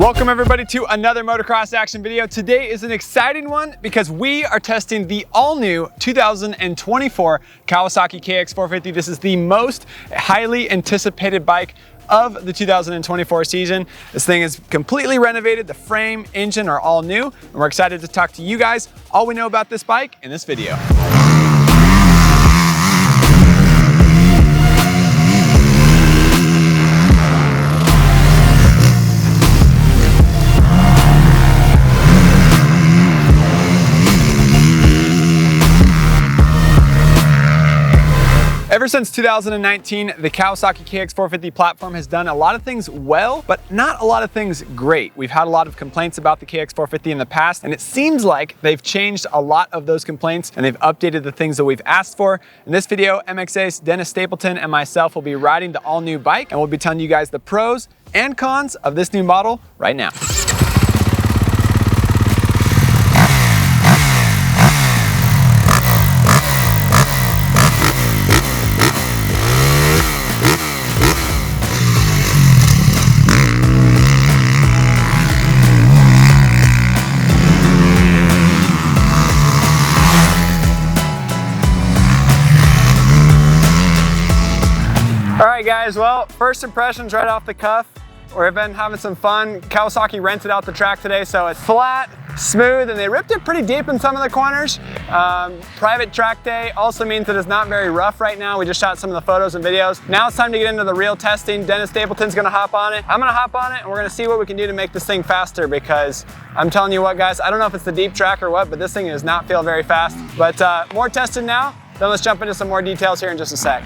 Welcome everybody to another motocross action video. Today is an exciting one because we are testing the all-new 2024 Kawasaki KX450. This is the most highly anticipated bike of the 2024 season. This thing is completely renovated. The frame, engine are all new, and we're excited to talk to you guys all we know about this bike in this video. Ever since 2019, the Kawasaki KX450 platform has done a lot of things well, but not a lot of things great. We've had a lot of complaints about the KX450 in the past, and it seems like they've changed a lot of those complaints and they've updated the things that we've asked for. In this video, MX Ace, Dennis Stapleton, and myself will be riding the all-new bike, and we'll be telling you guys the pros and cons of this new model right now. Alright guys, well, first impressions right off the cuff. We've been having some fun. Kawasaki rented out the track today, so it's flat, smooth, and they ripped it pretty deep in some of the corners. Private track day also means that it's not very rough right now. We just shot some of the photos and videos. Now it's time to get into the real testing. Dennis Stapleton's gonna hop on it. I'm gonna hop on it, and we're gonna see what we can do to make this thing faster, because I'm telling you what guys, I don't know if it's the deep track or what, but this thing does not feel very fast. But more testing now, then let's jump into some more details here in just a sec.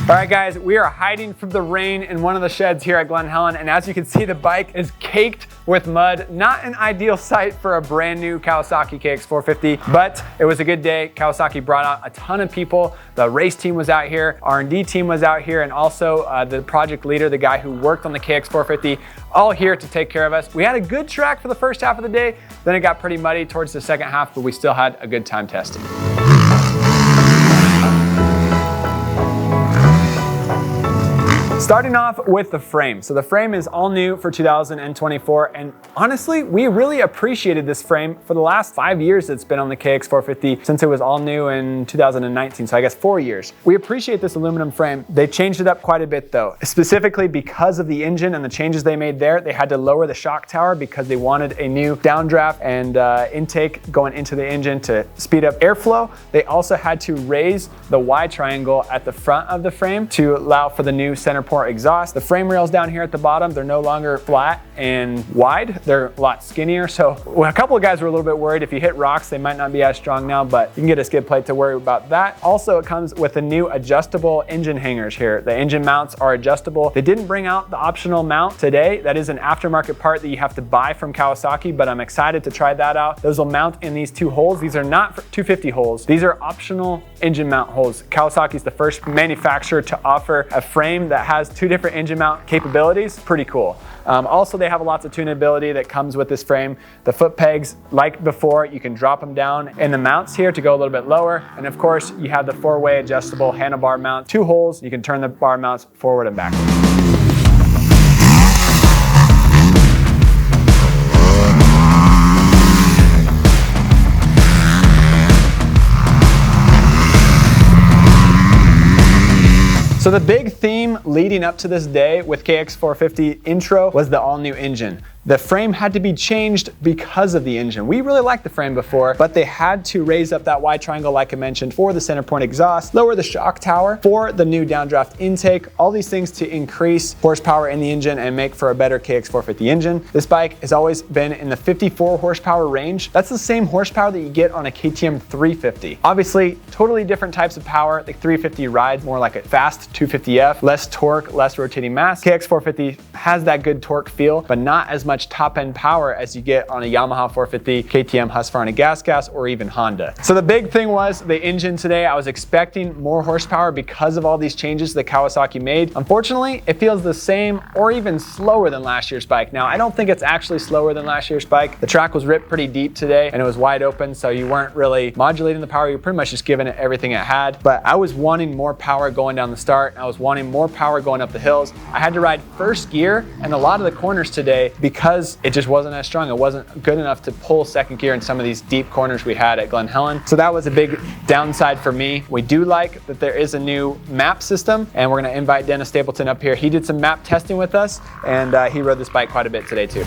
All right guys, we are hiding from the rain in one of the sheds here at Glen Helen, and as you can see, the bike is caked with mud. Not an ideal sight for a brand new Kawasaki KX450, but it was a good day. Kawasaki brought out a ton of people. The race team was out here, R&D team was out here, and also the project leader, the guy who worked on the KX450, all here to take care of us. We had a good track for the first half of the day, then it got pretty muddy towards the second half, but we still had a good time testing. Starting off with the frame. So the frame is all new for 2024, and honestly, we really appreciated this frame for the last 5 years it's been on the KX450 since it was all new in 2019, so I guess 4 years. We appreciate this aluminum frame. They changed it up quite a bit though. Specifically because of the engine and the changes they made there, they had to lower the shock tower because they wanted a new downdraft and intake going into the engine to speed up airflow. They also had to raise the Y triangle at the front of the frame to allow for the new center port exhaust. The frame rails down here at the bottom, they're no longer flat and wide, they're a lot skinnier. So a couple of guys were a little bit worried if you hit rocks, they might not be as strong now, but you can get a skid plate to worry about that. Also, it comes with the new adjustable engine hangers here. The engine mounts are adjustable. They didn't bring out the optional mount today. That is an aftermarket part that you have to buy from Kawasaki, but I'm excited to try that out. Those will mount in these two holes. These are not 250 holes. These are optional engine mount holes. Kawasaki is the first manufacturer to offer a frame that has two different engine mount capabilities. Pretty cool. Also, they have lots of tunability that comes with this frame. The foot pegs, like before, you can drop them down in the mounts here to go a little bit lower. And of course, you have the four-way adjustable handlebar mount, two holes. You can turn the bar mounts forward and backwards. So the big theme leading up to this day with KX450 intro was the all-new engine. The frame had to be changed because of the engine. We really liked the frame before, but they had to raise up that Y triangle like I mentioned for the center point exhaust, lower the shock tower for the new downdraft intake, all these things to increase horsepower in the engine and make for a better KX450 engine. This bike has always been in the 54 horsepower range. That's the same horsepower that you get on a KTM 350. Obviously, totally different types of power. The 350 rides more like a fast 250F, less torque, less rotating mass. KX450 has that good torque feel, but not as much much top-end power as you get on a Yamaha 450, KTM, Husqvarna gas, or even Honda. So the big thing was the engine today. I was expecting more horsepower because of all these changes that Kawasaki made. Unfortunately, it feels the same or even slower than last year's bike. Now, I don't think it's actually slower than last year's bike. The track was ripped pretty deep today and it was wide open, so you weren't really modulating the power. You're pretty much just giving it everything it had. But I was wanting more power going down the start. I was wanting more power going up the hills. I had to ride first gear and a lot of the corners today because it just wasn't as strong. It wasn't good enough to pull second gear in some of these deep corners we had at Glen Helen. So that was a big downside for me. We do like that there is a new map system, and we're gonna invite Dennis Stapleton up here. He did some map testing with us, and he rode this bike quite a bit today too.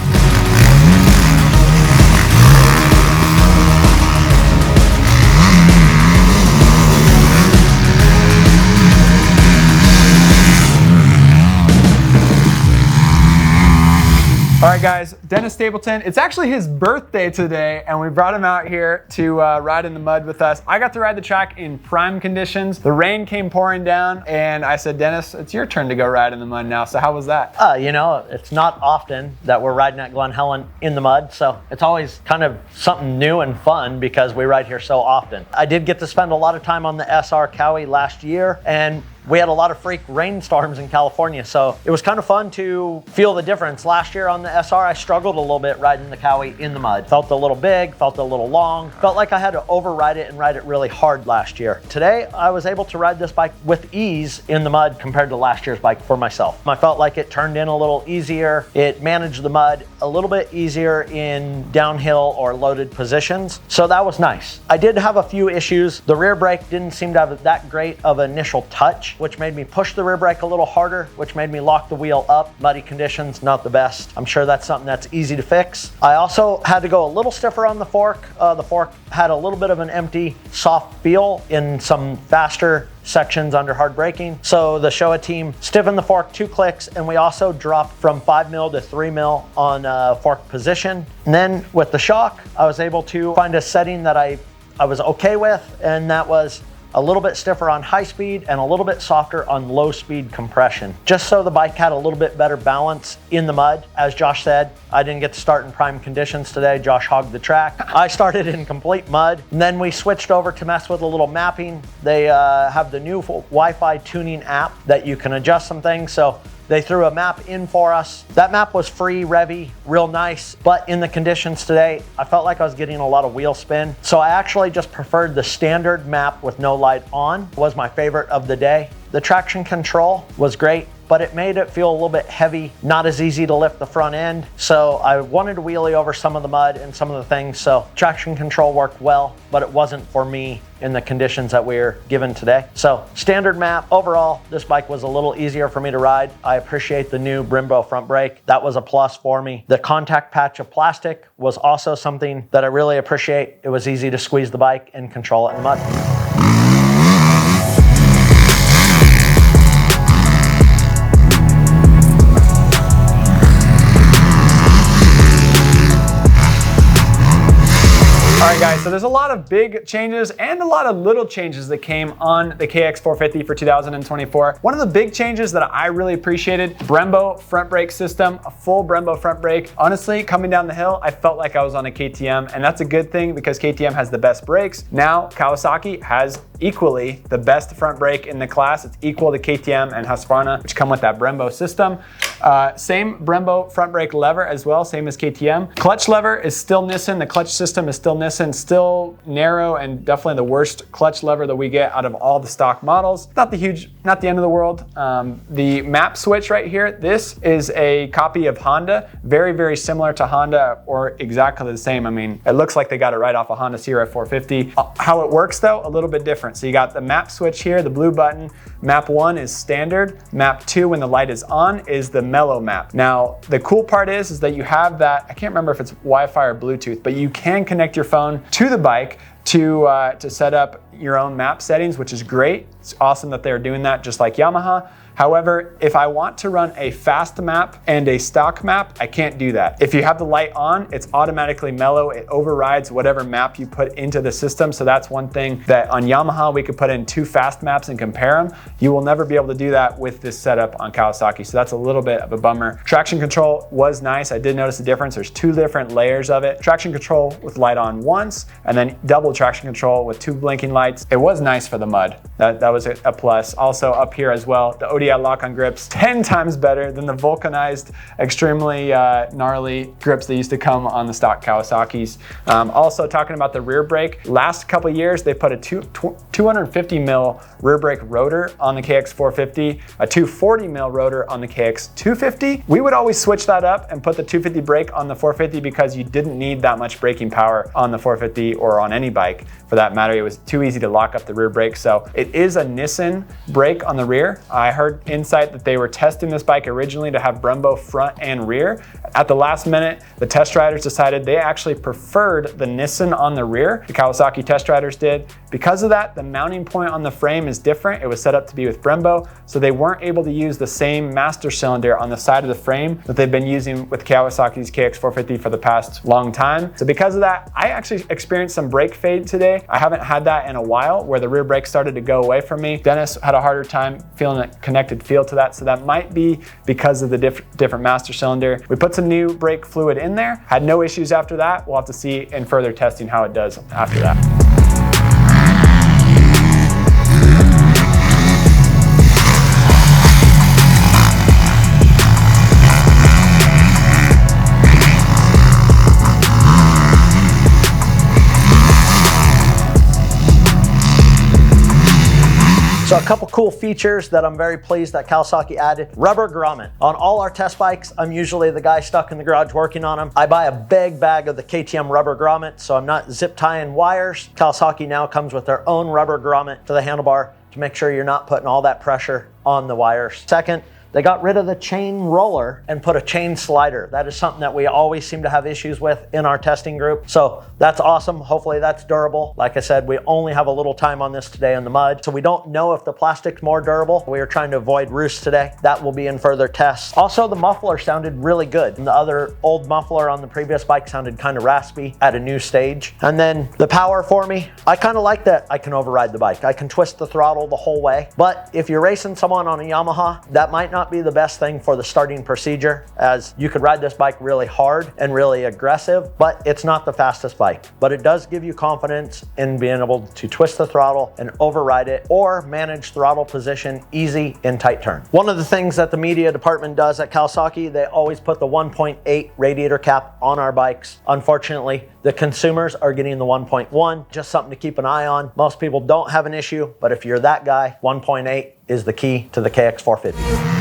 All right guys, Dennis Stapleton, it's actually his birthday today and we brought him out here to ride in the mud with us. I got to ride the track in prime conditions. The rain came pouring down and I said, Dennis, it's your turn to go ride in the mud now. So how was that? You know, it's not often that we're riding at Glen Helen in the mud, so it's always kind of something new and fun because we ride here so often. I did get to spend a lot of time on the SR Cowie last year, and we had a lot of freak rainstorms in California, so it was kind of fun to feel the difference. Last year on the SR, I struggled a little bit riding the Cowie in the mud. Felt a little big, felt a little long, felt like I had to override it and ride it really hard last year. Today, I was able to ride this bike with ease in the mud compared to last year's bike for myself. I felt like it turned in a little easier. It managed the mud a little bit easier in downhill or loaded positions, so that was nice. I did have a few issues. The rear brake didn't seem to have that great of an initial touch, which made me push the rear brake a little harder, which made me lock the wheel up. Muddy conditions, not the best. I'm sure that's something that's easy to fix. I also had to go a little stiffer on the fork. The fork had a little bit of an empty, soft feel in some faster sections under hard braking. So the Showa team stiffened the fork 2 clicks, and we also dropped from 5 mil to 3 mil on fork position. And then with the shock, I was able to find a setting that I was okay with, and that was a little bit stiffer on high speed and a little bit softer on low speed compression, just so the bike had a little bit better balance in the mud. As Josh said, I didn't get to start in prime conditions today. Josh hogged the track. I started in complete mud, and then we switched over to mess with a little mapping. They have the new Wi-Fi tuning app that you can adjust some things. So they threw a map in for us. That map was free, revvy, real nice, but in the conditions today, I felt like I was getting a lot of wheel spin. So I actually just preferred the standard map with no light on. It was my favorite of the day. The traction control was great, but it made it feel a little bit heavy, not as easy to lift the front end. So I wanted to wheelie over some of the mud and some of the things. So traction control worked well, but it wasn't for me in the conditions that we're given today. So standard map. Overall, this bike was a little easier for me to ride. I appreciate the new Brembo front brake. That was a plus for me. The contact patch of plastic was also something that I really appreciate. It was easy to squeeze the bike and control it in the mud. All right guys, so there's a lot of big changes and a lot of little changes that came on the KX450 for 2024. One of the big changes that I really appreciated, Brembo front brake system, a full Brembo front brake. Honestly, coming down the hill, I felt like I was on a KTM, and that's a good thing because KTM has the best brakes. Now, Kawasaki has equally the best front brake in the class. It's equal to KTM and Husqvarna, which come with that Brembo system. Same Brembo front brake lever as well, same as KTM. Clutch lever is still Nissan. The clutch system is still Nissan, still narrow and definitely the worst clutch lever that we get out of all the stock models. Not the end of the world. The map switch right here, this is a copy of Honda. Very, very similar to Honda, or exactly the same. I mean, it looks like they got it right off a Honda CRF 450. How it works though, a little bit different. So you got the map switch here, the blue button. Map 1 is standard. Map 2, when the light is on, is the mellow map. Now, the cool part is that you have that, I can't remember if it's Wi-Fi or Bluetooth, but you can connect your phone to the bike to set up your own map settings, which is great. It's awesome that they're doing that just like Yamaha. However, if I want to run a fast map and a stock map, I can't do that. If you have the light on, it's automatically mellow. It overrides whatever map you put into the system. So that's one thing that on Yamaha, we could put in 2 fast maps and compare them. You will never be able to do that with this setup on Kawasaki. So that's a little bit of a bummer. Traction control was nice. I did notice a difference. There's 2 different layers of it. Traction control with light on once, and then double traction control with 2 blinking lights. It was nice for the mud. That was a plus. Also up here as well, the ODI lock-on grips, 10 times better than the vulcanized, extremely gnarly grips that used to come on the stock Kawasaki's. Also talking about the rear brake, last couple years they put a 250 mil rear brake rotor on the KX450, a 240 mil rotor on the KX250. We would always switch that up and put the 250 brake on the 450 because you didn't need that much braking power on the 450 or on any bike for that matter. It was too easy to lock up the rear brake. So it is a Nissan brake on the rear. I heard insight that they were testing this bike originally to have Brembo front and rear. At the last minute, the test riders decided they actually preferred the Nissan on the rear. The Kawasaki test riders did. Because of that, the mounting point on the frame is different. It was set up to be with Brembo, so they weren't able to use the same master cylinder on the side of the frame that they've been using with Kawasaki's KX450 for the past long time. So because of that, I actually experienced some brake fade today. I haven't had that in a while where the rear brake started to go away from me. Dennis had a harder time feeling a connected feel to that, so that might be because of the different master cylinder. We put some new brake fluid in there, had no issues after that. We'll have to see in further testing how it does after that. So a couple cool features that I'm very pleased that Kawasaki added. Rubber grommet. On all our test bikes, I'm usually the guy stuck in the garage working on them. I buy a big bag of the KTM rubber grommet, so I'm not zip tying wires. Kawasaki now comes with their own rubber grommet to the handlebar to make sure you're not putting all that pressure on the wires. Second, they got rid of the chain roller and put a chain slider. That is something that we always seem to have issues with in our testing group. So that's awesome. Hopefully that's durable. Like I said, we only have a little time on this today in the mud, so we don't know if the plastic's more durable. We are trying to avoid roost today. That will be in further tests. Also, the muffler sounded really good. And the other old muffler on the previous bike sounded kind of raspy at a new stage. And then the power for me, I kind of like that I can override the bike. I can twist the throttle the whole way. But if you're racing someone on a Yamaha, that might not be the best thing for the starting procedure, as you could ride this bike really hard and really aggressive, but it's not the fastest bike. But it does give you confidence in being able to twist the throttle and override it or manage throttle position easy in tight turn. One of the things that the media department does at Kawasaki, they always put the 1.8 radiator cap on our bikes. Unfortunately, the consumers are getting the 1.1, just something to keep an eye on. Most people don't have an issue, but if you're that guy, 1.8 is the key to the KX450.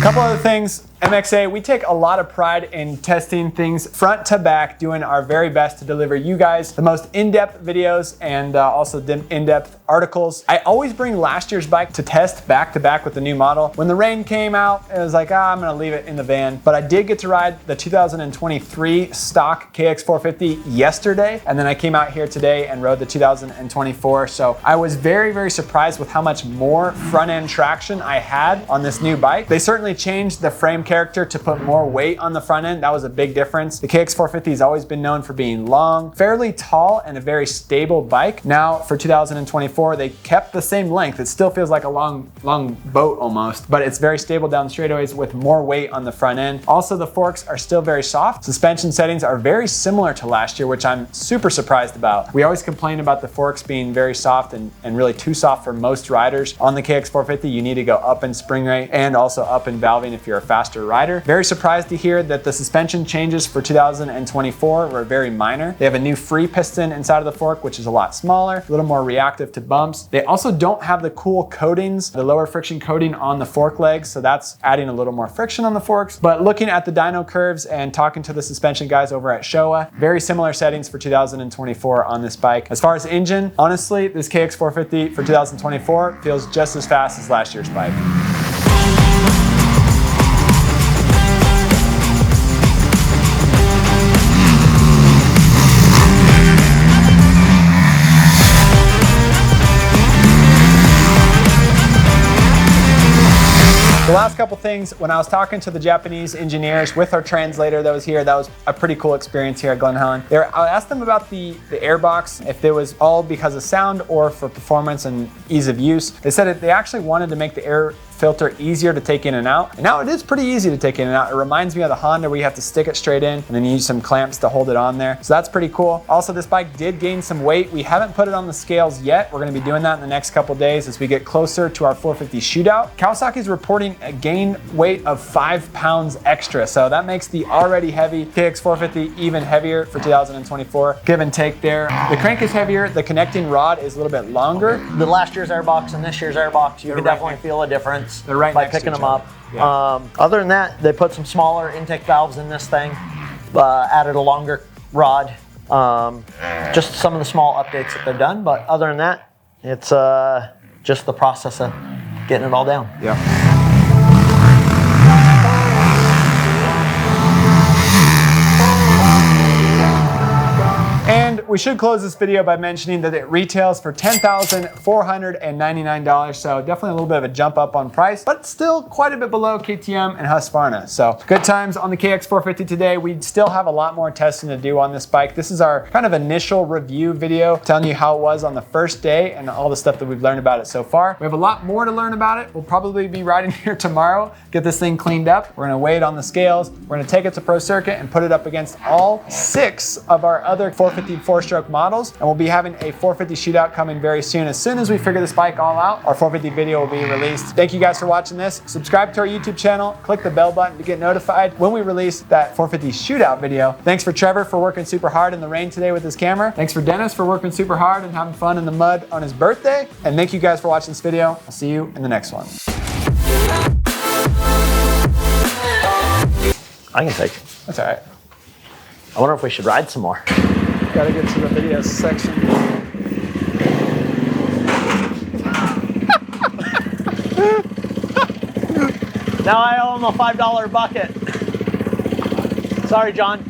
Couple other things, MXA, we take a lot of pride in testing things front to back, doing our very best to deliver you guys the most in-depth videos and also in-depth articles. I always bring last year's bike to test back to back with the new model. When the rain came out, it was like, I'm gonna leave it in the van. But I did get to ride the 2023 stock KX450 yesterday, and then I came out here today and rode the 2024. So I was very, very surprised with how much more front-end traction I had on this new bike. They certainly changed the frame character to put more weight on the front end. That was a big difference. The KX450 has always been known for being long, fairly tall, and a very stable bike. Now for 2024, they kept the same length. It still feels like a long boat almost, but it's very stable down the straightaways with more weight on the front end. Also, the forks are still very soft. Suspension settings are very similar to last year, which I'm super surprised about. We always complain about the forks being very soft and really too soft for most riders. On the KX450, you need to go up in spring rate and also up in valving if you're a faster rider. Very surprised to hear that the suspension changes for 2024 were very minor. They have a new free piston inside of the fork, which is a lot smaller, a little more reactive to bumps. They also don't have the cool coatings, the lower friction coating on the fork legs, so that's adding a little more friction on the forks. But looking at the dyno curves and talking to the suspension guys over at Showa, very similar settings for 2024 on this bike. As far as engine, honestly, this KX450 for 2024 feels just as fast as last year's bike. The last couple things, when I was talking to the Japanese engineers with our translator that was here, that was a pretty cool experience here at Glen Helen. I asked them about the airbox, if it was all because of sound or for performance and ease of use. They said that they actually wanted to make the air filter easier to take in and out. And now it is pretty easy to take in and out. It reminds me of the Honda where you have to stick it straight in and then you use some clamps to hold it on there. So that's pretty cool. Also, this bike did gain some weight. We haven't put it on the scales yet. We're gonna be doing that in the next couple days as we get closer to our 450 shootout. Kawasaki's reporting a gain weight of 5 pounds extra. So that makes the already heavy KX450 even heavier for 2024. Give and take there. The crank is heavier. The connecting rod is a little bit longer. The last year's airbox and this year's airbox, you can definitely feel a difference. They're right by next to picking each them up. Yeah. Other than that, they put some smaller intake valves in this thing, added a longer rod. Just some of the small updates that they've done, but other than that, it's just the process of getting it all down. Yeah. And we should close this video by mentioning that it retails for $10,499. So definitely a little bit of a jump up on price, but still quite a bit below KTM and Husqvarna. So good times on the KX450 today. We still have a lot more testing to do on this bike. This is our kind of initial review video telling you how it was on the first day and all the stuff that we've learned about it so far. We have a lot more to learn about it. We'll probably be riding here tomorrow, get this thing cleaned up. We're gonna weigh it on the scales. We're gonna take it to Pro Circuit and put it up against all 6 of our other 450 4-stroke models, and we'll be having a 450 shootout coming very soon. As soon as we figure this bike all out, our 450 video will be released. Thank you guys for watching this. Subscribe to our YouTube channel, click the bell button to get notified when we release that 450 shootout video. Thanks for Trevor for working super hard in the rain today with his camera. Thanks for Dennis for working super hard and having fun in the mud on his birthday. And thank you guys for watching this video. I'll see you in the next one. I can take it. That's all right. I wonder if we should ride some more. Gotta get to the video section. Now I owe him a $5 bucket. Sorry, John.